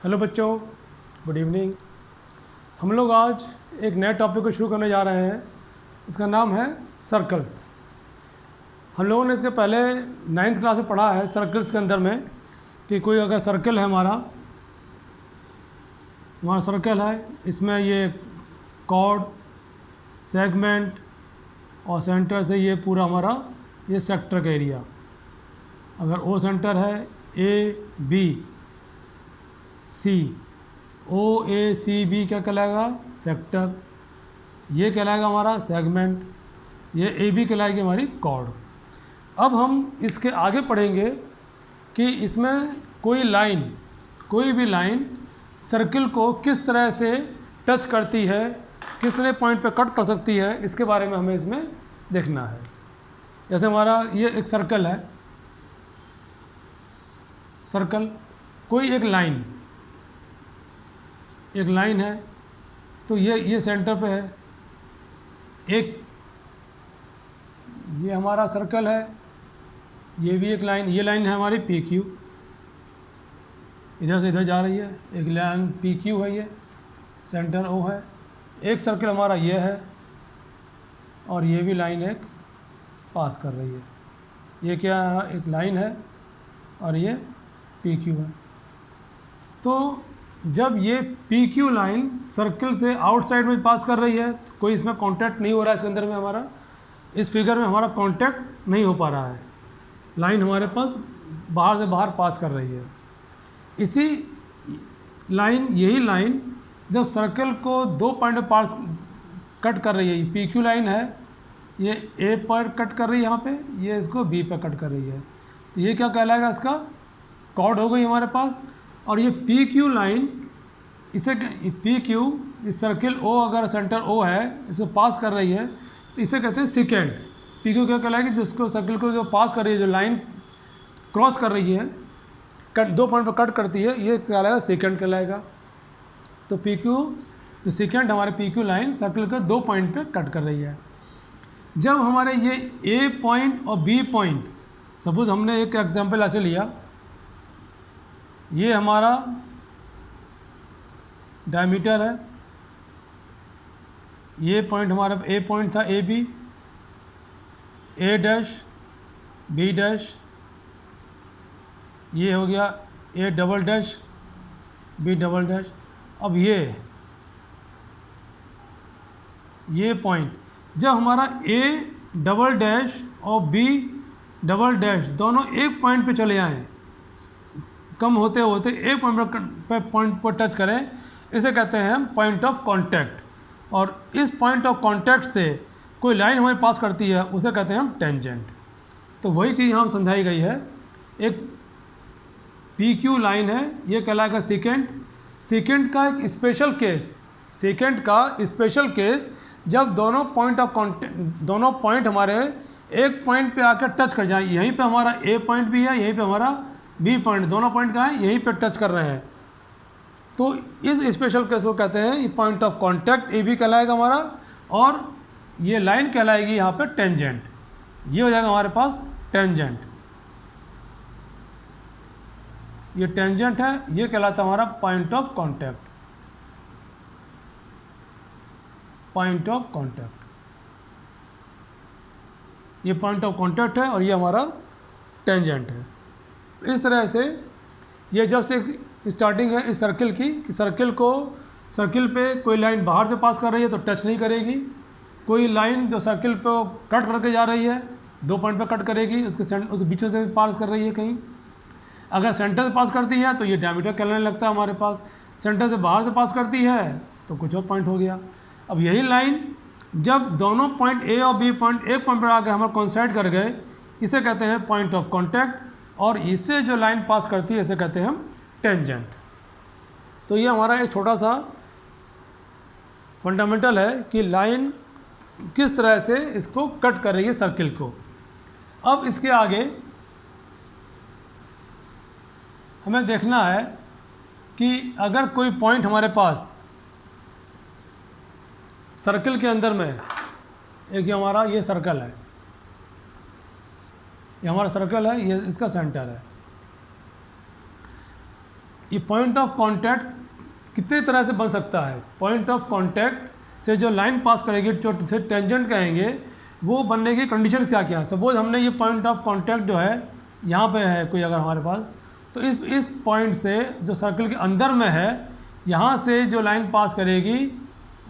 Hello बच्चों, good evening. हम लोग आज एक नए टॉपिक को शुरू करने जा रहे हैं। इसका नाम है सर्कल्स। हम लोगों ने इसके पहले 9th क्लास में पढ़ा है सर्कल्स के अंदर में कि कोई अगर सर्कल है हमारा सर्कल है, इसमें ये कॉर्ड, सेगमेंट और सेंटर से ये पूरा हमारा ये सेक्टर का एरिया। अगर ओ सेंटर है, A B C, O A C B क्या कहलाएगा? सेक्टर। ये कहलाएगा हमारा सेगमेंट। ये ए बी कहलाएगी हमारी कॉर्ड। अब हम इसके आगे पढ़ेंगे कि इसमें कोई भी लाइन सर्किल को किस तरह से टच करती है, कितने पॉइंट पे कट कर सकती है, इसके बारे में हमें इसमें देखना है। जैसे हमारा ये एक सर्कल है, सर्कल कोई एक लाइन है, तो ये सेंटर पे है। एक ये हमारा सर्कल है, ये भी एक लाइन, ये लाइन है हमारी पी क्यू, इधर से इधर जा रही है। एक लाइन पी क्यू है, ये सेंटर ओ है। एक सर्कल हमारा ये है और ये भी लाइन एक पास कर रही है। ये क्या है? एक लाइन है और ये पी क्यू है। तो जब ये पी क्यू लाइन सर्कल से आउटसाइड में पास कर रही है, तो कोई इसमें कांटेक्ट नहीं हो रहा है। इसके अंदर में हमारा इस फिगर में हमारा कांटेक्ट नहीं हो पा रहा है। लाइन हमारे पास बाहर से बाहर पास कर रही है। यही लाइन जब सर्कल को दो पॉइंट में पास कट कर रही है, पी क्यू लाइन है, ये ए पर कट कर रही है यहाँ पे, ये इसको बी पर कट कर रही है, तो ये क्या कहलाएगा? इसका कॉर्ड हो गई हमारे पास। और ये पी क्यू लाइन, इसे पी क्यू, इस सर्किल ओ, अगर सेंटर ओ है, इसको पास कर रही है, तो इसे कहते हैं सेकेंड। पी क्यू क्या कहलाएगी? जिसको सर्किल को जो पास कर रही है, जो लाइन क्रॉस कर रही है, दो पॉइंट पर कट करती है, ये कहलाएगा सेकेंड कहलाएगा। तो पी क्यू जो सेकेंड हमारे पी क्यू लाइन सर्किल के दो पॉइंट पे कट कर रही है। जब हमारे ये ए पॉइंट और बी पॉइंट, सपोज हमने एक एग्जांपल ऐसे लिया, ये हमारा डायमीटर है, ये पॉइंट हमारा ए पॉइंट था, A B, A dash B dash, ये हो गया A double dash B double dash. अब ये पॉइंट जब हमारा ए डबल डैश और बी डबल डैश दोनों एक पॉइंट पे चले आएँ, कम होते होते एक पॉइंट पर टच करें, इसे कहते हैं हम पॉइंट ऑफ कांटेक्ट। और इस पॉइंट ऑफ कांटेक्ट से कोई लाइन हमें पास करती है, उसे कहते हैं हम टेंजेंट। तो वही चीज़ यहाँ समझाई गई है। एक पी क्यू लाइन है, ये कहलाएगा सेकेंड। सेकेंड का एक स्पेशल केस, जब दोनों पॉइंट हमारे एक पॉइंट पे आकर टच कर जाए। यहीं पे हमारा ए पॉइंट भी है, यहीं पे हमारा बी पॉइंट, दोनों पॉइंट कहाँ हैं? यहीं पे टच कर रहे हैं। तो इस स्पेशल केस को कहते हैं ये point of contact, A B कहलाएगा हमारा, और ये लाइन कहलाएगी यहाँ पे टेंजेंट। ये हो जाएगा हमारे पास टेंजेंट। ये टेंजेंट है, ये कहलाता है हमारा point of contact. Point of contact, ये पॉइंट ऑफ कांटेक्ट है और ये हमारा टेंजेंट है। इस तरह से ये जस्ट एक स्टार्टिंग है इस सर्किल की, कि सर्किल पे कोई लाइन बाहर से पास कर रही है तो टच नहीं करेगी। कोई लाइन जो सर्किल पे कट करके जा रही है, दो पॉइंट पे कट करेगी, उस बीच में से पास कर रही है कहीं। अगर सेंटर से पास करती है तो ये डायमीटर कहलाने लगता है हमारे पास। सेंटर से बाहर से पास करती है तो कुछ और पॉइंट हो गया। अब यही लाइन जब दोनों पॉइंट ए और बी पॉइंट एक पॉइंट पर आकर हमारे कोइंसाइड कर गए, इसे कहते हैं पॉइंट ऑफ कॉन्टैक्ट। और इससे जो लाइन पास करती है इसे कहते हैं हम टेंजेंट। तो ये हमारा एक छोटा सा फंडामेंटल है कि लाइन किस तरह से इसको कट कर रही है सर्किल को। अब इसके आगे हमें देखना है कि अगर कोई पॉइंट हमारे पास सर्किल के अंदर में, एक हमारा ये सर्कल है, ये हमारा सर्कल है, ये इसका सेंटर है। ये पॉइंट ऑफ कांटेक्ट कितने तरह से बन सकता है। पॉइंट ऑफ कांटेक्ट से जो लाइन पास करेगी, जो से टेंजेंट कहेंगे, वो बनने की कंडीशन क्या क्या है। सपोज हमने ये पॉइंट ऑफ कांटेक्ट जो है यहाँ पे है कोई अगर हमारे पास, तो इस पॉइंट से जो सर्कल के अंदर में है, यहाँ से जो लाइन पास करेगी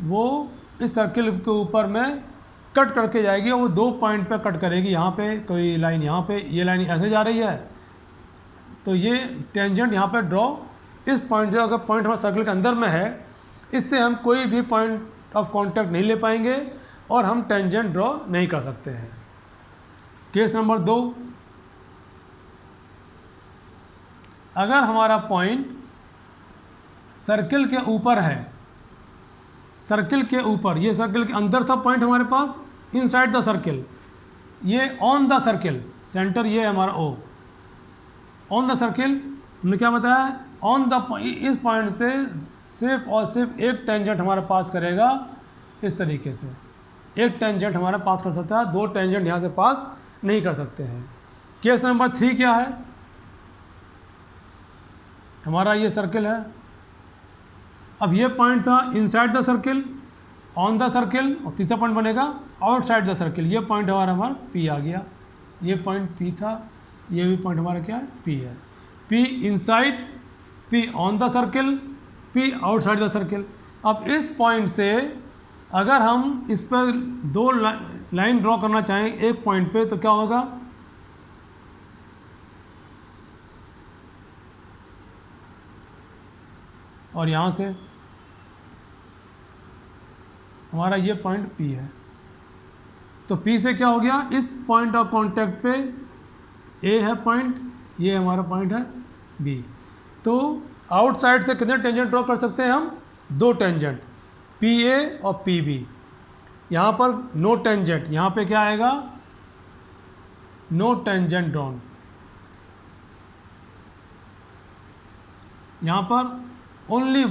वो इस सर्कल के ऊपर में कट करके जाएगी, और वो 2 पॉइंट पे कट करेगी। यहाँ पे कोई लाइन, यहाँ पे ये लाइन ऐसे जा रही है, तो ये टेंजेंट यहाँ पे ड्रॉ, इस पॉइंट जो अगर पॉइंट हमारे सर्कल के अंदर में है, इससे हम कोई भी पॉइंट ऑफ कांटेक्ट नहीं ले पाएंगे और हम टेंजेंट ड्रॉ नहीं कर सकते हैं। केस नंबर 2, अगर हमारा पॉइंट सर्कल के ऊपर है, सर्कल के ऊपर, ये सर्कल के अंदर था पॉइंट हमारे पास, इनसाइड द सर्कल, ये ऑन द सर्कल, सेंटर ये है हमारा ओ, ऑन द सर्कल हमने क्या बताया, ऑन द, इस पॉइंट से सिर्फ और सिर्फ एक टेंजेंट हमारे पास करेगा, इस तरीके से एक टेंजेंट हमारा पास कर सकता है, 2 टेंजेंट यहाँ से पास नहीं कर सकते हैं। केस नंबर 3 क्या है, हमारा ये सर्कल है, अब ये पॉइंट था inside the circle, on the circle, और तीसरा पॉइंट बनेगा आउटसाइड द सर्कल। ये पॉइंट हमारा P आ गया, ये पॉइंट P था, ये भी पॉइंट हमारा क्या है, P है। P inside, P on the circle, P outside the circle. अब इस पॉइंट से अगर हम इस पर 2 लाइन ड्रॉ करना चाहें एक पॉइंट पे, तो क्या होगा, और यहाँ से हमारा ये पॉइंट P है, तो P से क्या हो गया, इस पॉइंट ऑफ कांटेक्ट पे A है पॉइंट, ये हमारा पॉइंट है B। तो आउटसाइड से कितने टेंजेंट ड्रॉ कर सकते हैं हम, 2 टेंजेंट, PA और PB। यहाँ पर नो टेंजेंट, यहाँ पे क्या आएगा, नो टेंजेंट ड्रॉन, यहाँ पर ओनली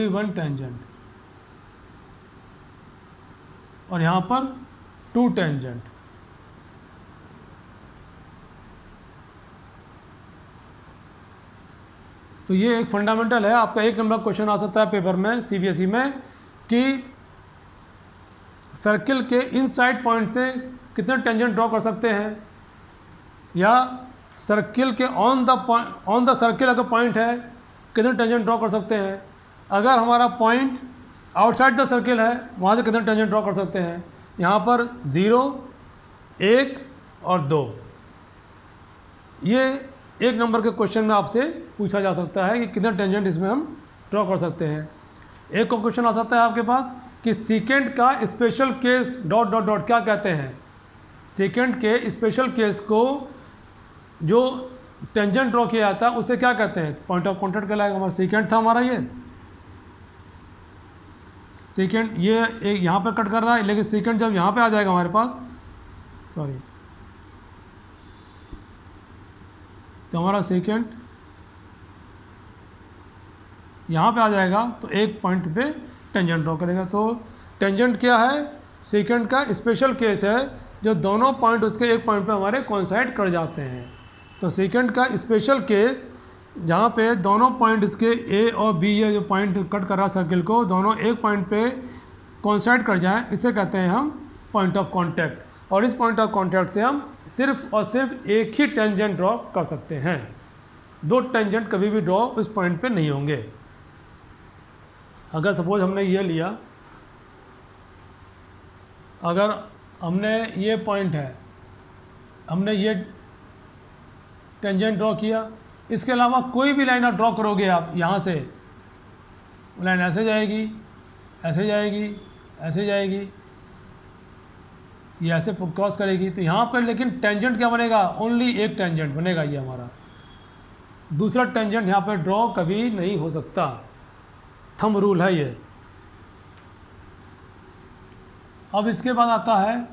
वन टेंजेंट, और यहाँ पर 2 टेंजेंट। तो ये एक फंडामेंटल है, आपका 1 नंबर क्वेश्चन आ सकता है पेपर में CBSE में, कि सर्कल के इनसाइड पॉइंट से कितने टेंजेंट ड्रॉ कर सकते हैं, या सर्कल के ऑन द सर्कल अगर पॉइंट है कितने टेंजेंट ड्रॉ कर सकते हैं। अगर हमारा पॉइंट आउटसाइड द सर्कल है, वहाँ से कितने टेंजेंट ड्रॉ कर सकते हैं। यहाँ पर 0, 1 और 2, ये 1 नंबर के क्वेश्चन में आपसे पूछा जा सकता है कि कितने टेंजेंट इसमें हम ड्रॉ कर सकते हैं। एक और क्वेश्चन आ सकता है आपके पास कि सेकेंड का स्पेशल केस ... क्या कहते हैं। सेकेंड के स्पेशल केस को जो टेंजेंट ड्रॉ किया जाता है उसे क्या कहते हैं, पॉइंट ऑफ कांटेक्ट कहलाएगा। हमारा सेकेंड था, हमारा ये सेकेंड, ये एक यहाँ पे कट कर रहा है, लेकिन सेकेंड जब यहाँ पे आ जाएगा हमारे पास, सॉरी, तो हमारा सेकेंड यहाँ पे आ जाएगा, तो एक पॉइंट पे टेंजेंट ड्रॉ करेगा। तो टेंजेंट क्या है, सेकेंड का स्पेशल केस है, जो दोनों पॉइंट उसके एक पॉइंट पे हमारे कोइंसाइड कर जाते हैं। तो सेकेंड का स्पेशल केस जहाँ पे दोनों पॉइंट इसके A और B, ये जो पॉइंट कट कर रहा है सर्कल को, दोनों एक पॉइंट पे कोइंसाइड कर जाएं, इसे कहते हैं हम पॉइंट ऑफ कांटेक्ट। और इस पॉइंट ऑफ कांटेक्ट से हम सिर्फ और सिर्फ एक ही टेंजेंट ड्रॉ कर सकते हैं, 2 टेंजेंट कभी भी ड्रॉ उस पॉइंट पे नहीं होंगे। अगर सपोज हमने ये लिया, अगर हमने ये पॉइंट है, हमने ये टेंजेंट ड्रॉ किया, इसके अलावा कोई भी लाइन आप ड्रॉ करोगे आप यहाँ से, लाइन ऐसे जाएगी, ऐसे जाएगी, ऐसे जाएगी, ये ऐसे क्रॉस करेगी, तो यहाँ पर लेकिन टेंजेंट क्या बनेगा, ओनली एक टेंजेंट बनेगा ये हमारा, दूसरा टेंजेंट यहाँ पर ड्रॉ कभी नहीं हो सकता। थंब रूल है ये। अब इसके बाद आता है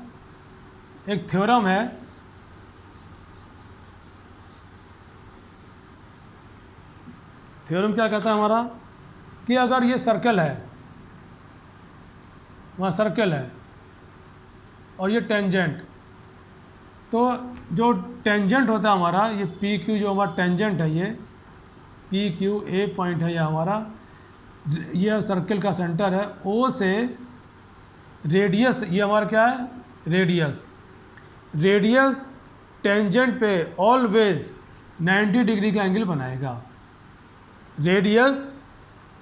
एक थ्योरम है, थ्योरम क्या कहता है हमारा, कि अगर ये सर्कल है, वहाँ सर्कल है और ये टेंजेंट, तो जो टेंजेंट होता है हमारा, ये पी क्यू जो हमारा टेंजेंट है, ये पी क्यू ए पॉइंट है, ये हमारा, ये सर्कल का सेंटर है। ओ से रेडियस, ये हमारा क्या है, रेडियस। रेडियस टेंजेंट पे ऑलवेज 90 डिग्री का एंगल बनाएगा। रेडियस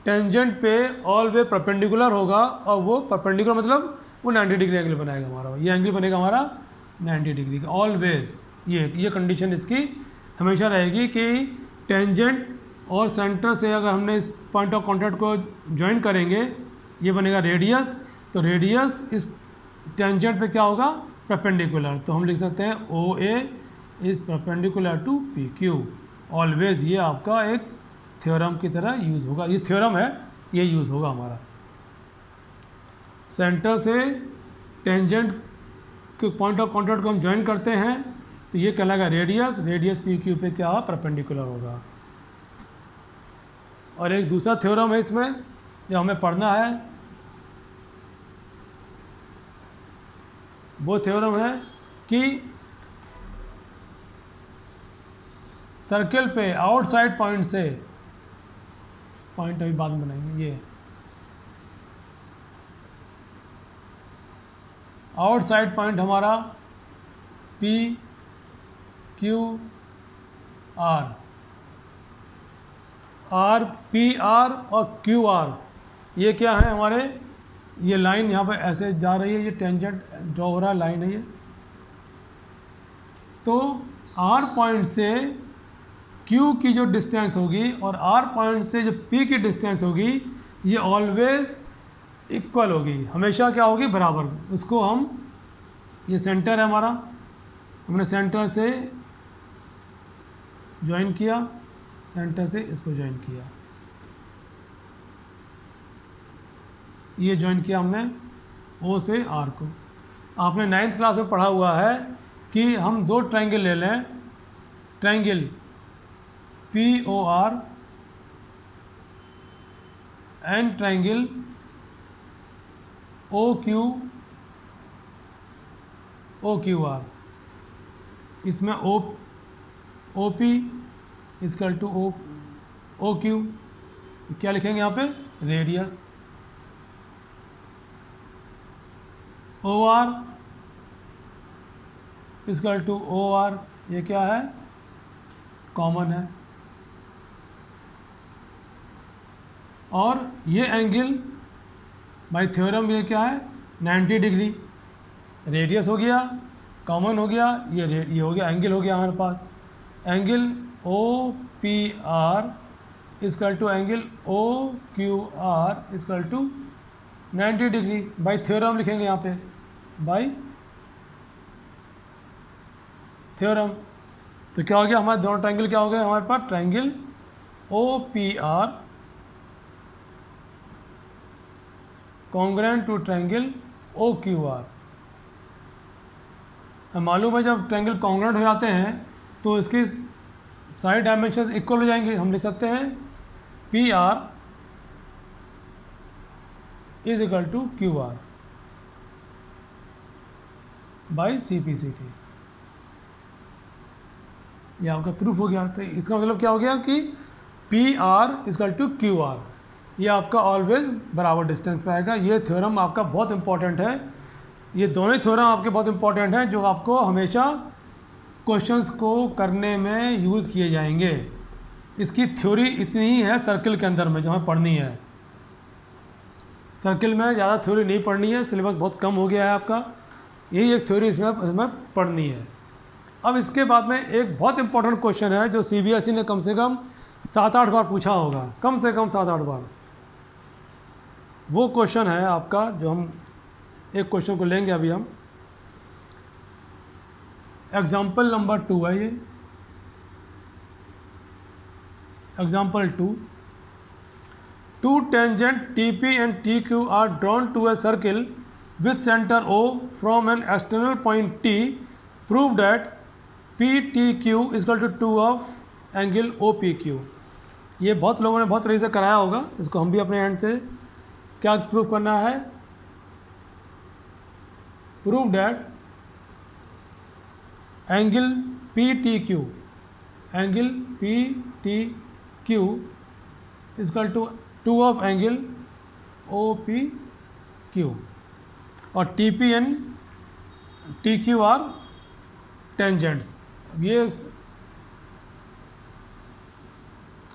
टेंजेंट पे ऑलवेज परपेंडिकुलर होगा, और वो परपेंडिकुलर मतलब वो 90 डिग्री एंगल बनाएगा हमारा। ये एंगल बनेगा हमारा 90 डिग्री का ऑलवेज। ये कंडीशन इसकी हमेशा रहेगी कि टेंजेंट और सेंटर से अगर हमने इस पॉइंट ऑफ कॉन्टैक्ट को ज्वाइन करेंगे, ये बनेगा रेडियस। तो रेडियस इस टेंजेंट पे क्या होगा, परपेंडिकुलर। तो हम लिख सकते हैं O A is perpendicular to P Q always. ये आपका एक थ्योरम की तरह यूज़ होगा, ये थ्योरम है, ये यूज़ होगा हमारा। सेंटर से टेंजेंट के पॉइंट ऑफ कॉन्टैक्ट को हम ज्वाइन करते हैं, तो ये कहलाएगा रेडियस। रेडियस पी क्यू पे क्या परपेंडिकुलर होगा। और एक दूसरा थ्योरम है इसमें जो हमें पढ़ना है, वो थ्योरम है कि सर्कल पे आउटसाइड पॉइंट से, पॉइंट अभी बाद में बनाएंगे, ये आउटसाइड पॉइंट हमारा P Q R, R P R और क्यू आर, ये क्या है हमारे, ये लाइन यहाँ पे ऐसे जा रही है, ये टेंजेंट ड्रॉ हो रहा है, लाइन है ये। तो आर पॉइंट से क्यू की जो डिस्टेंस होगी और आर पॉइंट से जो पी की डिस्टेंस होगी, ये ऑलवेज इक्वल होगी, हमेशा क्या होगी, बराबर। उसको हम, ये सेंटर है हमारा, हमने सेंटर से ज्वाइन किया, सेंटर से इसको ज्वाइन किया, ये ज्वाइन किया हमने ओ से आर को। आपने 9th क्लास में पढ़ा हुआ है कि हम दो ट्रायंगल ले लें, triangle P O R and triangle O Q R. इसमें O P equal to O Q, क्या लिखेंगे यहाँ पे, radius. O R equal to O R, ये क्या है, कॉमन है। और ये एंगल बाय थ्योरम ये क्या है, 90 डिग्री। रेडियस हो गया, कॉमन हो गया, ये हो गया, एंगल हो गया हमारे पास। Angle O P R equal to angle O Q R equal to 90 degree by theorem लिखेंगे यहाँ पे, बाय थ्योरम। तो क्या हो गया, हमारे दोनों ट्रायंगल क्या हो गए हमारे पास, triangle O P R congruent to triangle O Q R. मालूम है जब ट्रायंगल कॉन्ग्रुएंट हो जाते हैं तो इसके सारे डायमेंशंस इक्वल हो जाएंगे। हम लिख सकते हैं P R is equal to Q R by C P C T. ये आपका प्रूफ हो गया। तो इसका मतलब क्या हो गया कि P R is equal to Q R, ये आपका ऑलवेज बराबर डिस्टेंस पे आएगा। ये थ्योरम आपका बहुत इंपॉर्टेंट है। ये दोनों थ्योरम आपके बहुत इंपॉर्टेंट हैं जो आपको हमेशा क्वेश्चंस को करने में यूज़ किए जाएंगे। इसकी थ्योरी इतनी ही है सर्कल के अंदर में जो हमें पढ़नी है। सर्कल में ज़्यादा थ्योरी नहीं पढ़नी है, सिलेबस बहुत कम हो गया है आपका। यही एक थ्योरी इसमें हमें पढ़नी है। अब इसके बाद में एक बहुत इंपॉर्टेंट क्वेश्चन है जो सीबीएसई ने कम से कम 7-8 बार पूछा होगा, कम से कम 7-8 बार। वो क्वेश्चन है आपका, जो हम एक क्वेश्चन को लेंगे अभी हम। एग्जाम्पल नंबर 2 है ये, example 2। Two tangent TP and TQ are drawn to a circle with center O from an external point T. Prove that PTQ is equal to 2 of angle OPQ। ये बहुत लोगों ने बहुत तरीके से कराया होगा, इसको हम भी अपने एंड से क्या प्रूव करना है। Prove that angle P T Q, angle P T Q is equal to 2 of angle O P Q, और T P and T Q are tangents. ये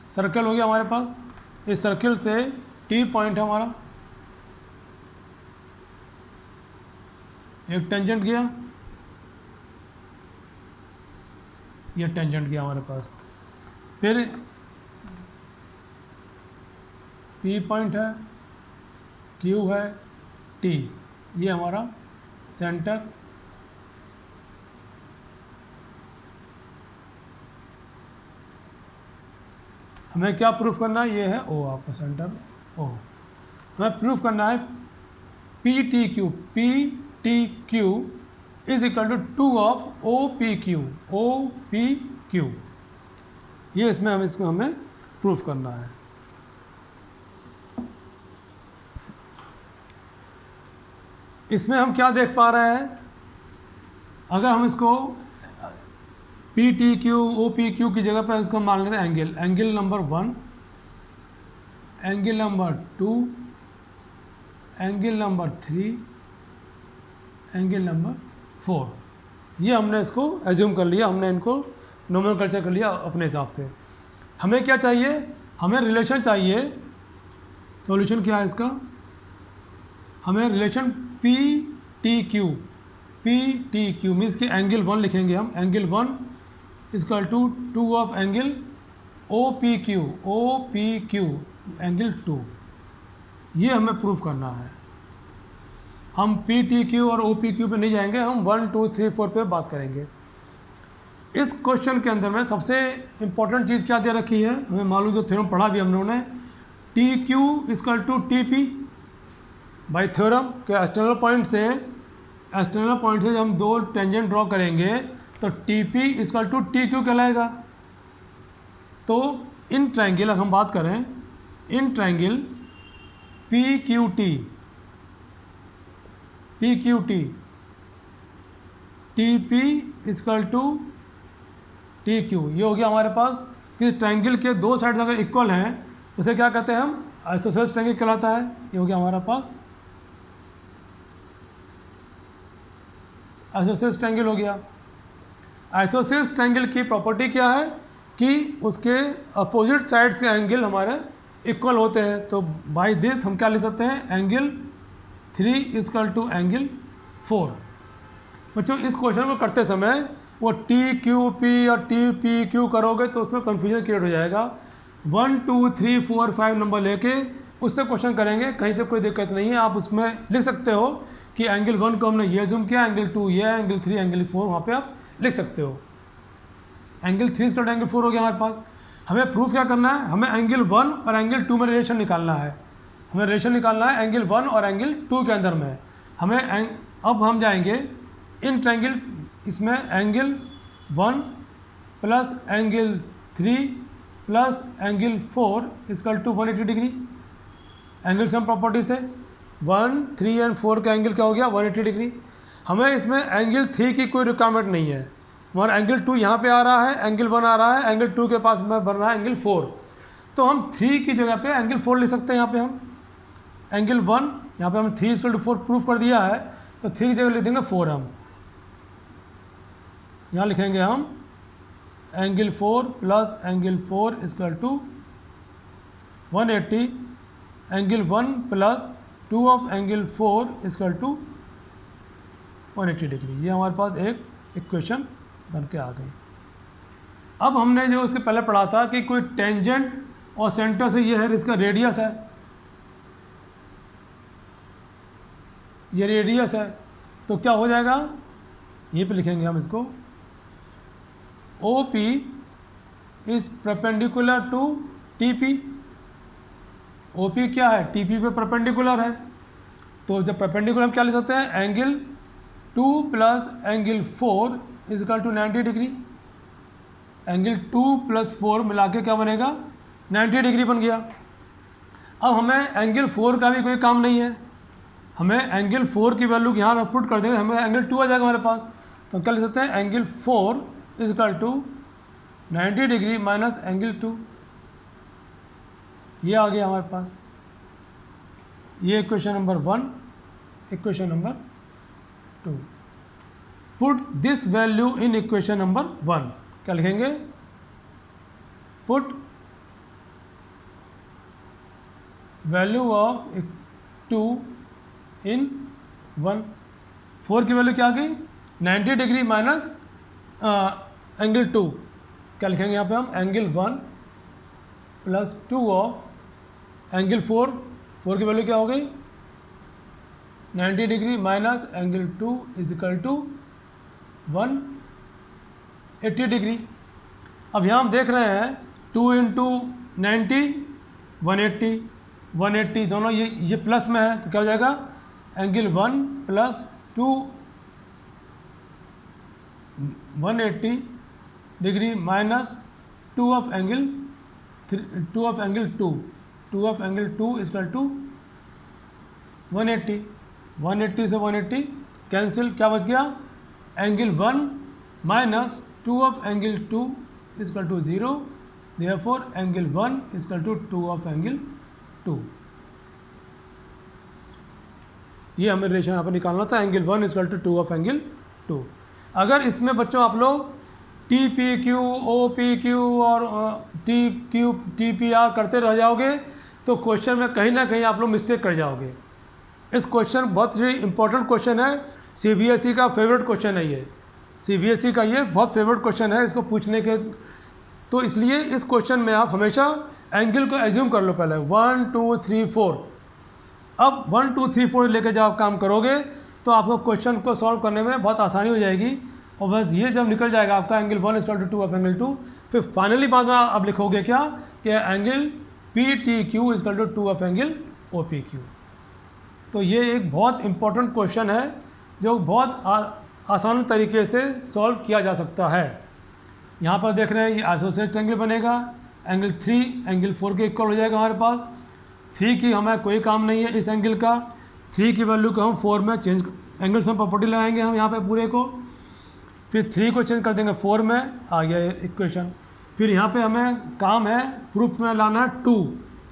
सर्कल हो गया हमारे पास। इस सर्कल से टी पॉइंट है हमारा, एक टेंजेंट गया, ये टेंजेंट गया हमारे पास। फिर पी पॉइंट है, क्यू है, टी, ये हमारा सेंटर, हमें क्या प्रूफ करना है, ये है ओ, आपका सेंटर ओ। हमें प्रूफ करना है P T Q is equal to 2 of O P Q. ये इसमें इसको हमें प्रूफ करना है। इसमें हम क्या देख पा रहे हैं, अगर हम इसको P T Q O P Q की जगह पर इसको मान लेते हैं angle, angle number 1, angle number 2, angle number 3, angle number 4, ये हमने इसको एज्यूम कर लिया, हमने इनको नोमेनक्लेचर कर लिया अपने हिसाब से। हमें क्या चाहिए, हमें रिलेशन चाहिए। सॉल्यूशन क्या है इसका, हमें relation P T Q means कि एंगल 1 लिखेंगे हम, angle 1 is equal to 2 of angle O P Q angle 2, ये हमें प्रूफ करना है। हम पी टी क्यू और ओ पी क्यू पे नहीं जाएंगे, हम 1 2 3 4 पे बात करेंगे। इस क्वेश्चन के अंदर में सबसे इम्पोर्टेंट चीज़ क्या दे रखी है, हमें मालूम, जो थ्योरम पढ़ा भी हम लोगों ने, T Q is equal to T P by theorem के एक्सटर्नल पॉइंट से जब हम दो टेंजेंट ड्रॉ करेंगे तो T P is equal to T Q कहलाएगा। तो इन ट्रायंगल, अगर हम बात करें इन triangle P Q T T P is equal to T Q, ये हो गया हमारे पास कि ट्रायंगल के दो साइड्स अगर इक्वल हैं उसे क्या कहते हैं हम, आइसोसेलेस ट्रायंगल कहलाता है। ये हो गया हमारे पास आइसोसेलेस ट्रायंगल हो गया। आइसोसेलेस ट्रायंगल की प्रॉपर्टी क्या है कि उसके अपोजिट साइड्स के एंगल हमारे इक्वल होते हैं। तो बाय दिस हम क्या लिख सकते हैं, एंगल 3 इजकल टू एंगल 4। बच्चों इस क्वेश्चन को करते समय वो टी क्यू पी और टी पी क्यू करोगे तो उसमें कन्फ्यूजन क्रिएट हो जाएगा। 1 2 3 4 5 नंबर लेके उससे क्वेश्चन करेंगे, कहीं से कोई दिक्कत नहीं है। आप उसमें लिख सकते हो कि एंगल 1 को हमने ये जूम किया, एंगल 2 ये, एंगल 3 एंगल 4 वहाँ पे आप लिख सकते हो। एंगल 3 इजकल टू एंगल 4 हो गया हमारे पास। हमें प्रूफ क्या करना है, हमें एंगल 1 और एंगल 2 में रिलेशन निकालना है। हमें रिलेशन निकालना है एंगल 1 और एंगल 2 के अंदर में। हमें अब हम जाएंगे इन ट्रायंगल, इसमें angle 1 plus angle 3 plus angle 4 is equal to 180 degree. Angle sum property से 1 3 एंड 4 का एंगल क्या हो गया, 180 डिग्री। हमें इसमें एंगल 3 की कोई रिक्वायरमेंट नहीं है, हमारा एंगल 2 यहाँ पे आ रहा है, एंगल 1 आ रहा है, एंगल 2 के पास में बन रहा है एंगल 4। तो हम 3 की जगह पे एंगल 4 लिख सकते हैं। यहाँ पे हम एंगल 1, यहाँ पे हम 3 इजकल टू 4 प्रूफ कर दिया है, तो 3 की जगह लिख देंगे 4। हम यहाँ लिखेंगे हम angle 4 plus angle 4 is equal to 180, angle 1 plus 2 of angle 4 is equal to 180 degree. ये हमारे पास एक इक्वेशन बन के आ गई। अब हमने जो उसके पहले पढ़ा था कि कोई टेंजेंट और सेंटर से ये है, इसका रेडियस है, ये रेडियस है, तो क्या हो जाएगा, ये पे लिखेंगे हम इसको, O P is perpendicular to T P. O P क्या है, टी पी पे परपेंडिकुलर है। तो जब परपेंडिकुलर हम क्या लिख सकते हैं, angle 2 plus angle 4 is equal to 90 degree. Angle 2 plus 4 मिला के क्या बनेगा, 90 डिग्री बन गया। अब हमें एंगल 4 का भी कोई काम नहीं है, हमें एंगल 4 की वैल्यू यहाँ पुट कर देंगे, हमें एंगल 2 आ जाएगा हमारे पास। तो क्या लिख सकते हैं, angle 4 is equal to 90 degree minus angle 2। ये आ गया हमारे पास, ये equation number 1, equation number 2। Put this value in equation number 1। क्या लिखेंगे, पुट वैल्यू ऑफ 2 इन 1। 4 की वैल्यू क्या आ गई, 90 डिग्री माइनस एंगल 2। क्या लिखेंगे यहाँ पे हम, एंगल 1 प्लस 2 ऑफ एंगल 4। 4 की वैल्यू क्या हो गई, 90 degree minus angle 2 is equal to 180 degree. अब यहाँ हम देख रहे हैं 2 इंटू 90 180, 180 दोनों ये प्लस में है, तो क्या हो जाएगा, angle 1 plus 2 180 degree minus 2 of angle 2 of angle 2, 2 of angle 2 is equal to 180। 180 से 180 कैंसिल, क्या बच गया, angle 1 minus 2 of angle 2 is equal to 0, therefore angle 1 is equal to 2 of angle 2। ये हमें रिलेशन यहाँ पर निकालना था, angle 1 is equal to 2 of angle 2। अगर इसमें बच्चों आप लोग T P Q, O P Q और T Q T P R करते रह जाओगे तो क्वेश्चन में कहीं ना कहीं आप लोग मिस्टेक कर जाओगे। इस क्वेश्चन बहुत ही इंपॉर्टेंट क्वेश्चन है, सीबीएसई का फेवरेट क्वेश्चन है ये, सीबीएसई का ये बहुत फेवरेट क्वेश्चन है इसको पूछने के। तो इसलिए इस क्वेश्चन में आप हमेशा एंगल को एज्यूम कर लो पहले 1 2 3 4। अब 1 2 3 4 लेके जब आप काम करोगे तो आपको क्वेश्चन को सॉल्व करने में बहुत आसानी हो जाएगी। और बस ये जब निकल जाएगा आपका angle 1 is equal to 2 of angle 2, फिर फाइनली बाद में आप लिखोगे क्या कि angle P T Q is equal to 2 of angle O P Q. तो ये एक बहुत इंपॉर्टेंट क्वेश्चन है जो बहुत आसान तरीके से सॉल्व किया जा सकता है। यहाँ पर देख रहे हैं ये आइसोसेलेस एंगल बनेगा, एंगल 3 एंगल 4 के इक्वल हो जाएगा हमारे पास। 3 की हमें कोई काम नहीं है इस एंगल का, 3 की वैल्यू को हम 4 में चेंज, एंगल्स में प्रॉपर्टी लगाएंगे हम यहाँ पे पूरे को, फिर 3 को चेंज कर देंगे 4 में, आ गया इक्वेशन। फिर यहाँ पे हमें काम है प्रूफ में लाना है 2,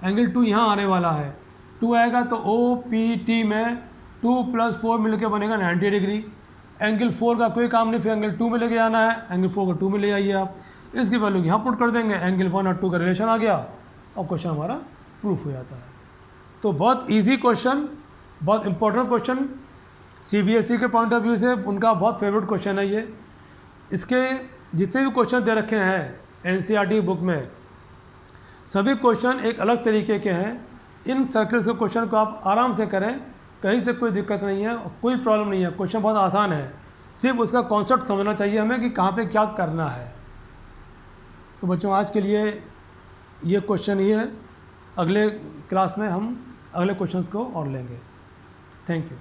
एंगल 2 यहाँ आने वाला है, 2 आएगा तो ओ पी टी में 2 प्लस 4 मिलकर बनेगा 90 डिग्री। एंगल 4 का कोई काम नहीं, फिर एंगल 2 में लेके आना है, एंगल 4 को 2 में ले आइए आप, इसकी वैल्यू यहाँ पुट कर देंगे, एंगल 1 और 2 का रिलेशन आ गया और क्वेश्चन हमारा प्रूफ हो जाता है। तो बहुत इजी क्वेश्चन, बहुत इंपॉर्टेंट क्वेश्चन, सीबीएसई के पॉइंट ऑफ व्यू से उनका बहुत फेवरेट क्वेश्चन है ये। इसके जितने भी क्वेश्चन दे रखे हैं एनसीईआरटी बुक में, सभी क्वेश्चन एक अलग तरीके के हैं। इन सर्कल्स के क्वेश्चन को आप आराम से करें, कहीं से कोई दिक्कत नहीं है, कोई प्रॉब्लम नहीं है, क्वेश्चन बहुत आसान है, सिर्फ उसका कॉन्सेप्ट समझना चाहिए हमें कि कहाँ पे क्या करना है। तो बच्चों आज के लिए ये क्वेश्चन ही है, अगले क्लास में हम अगले क्वेश्चंस को और लेंगे। Thank you.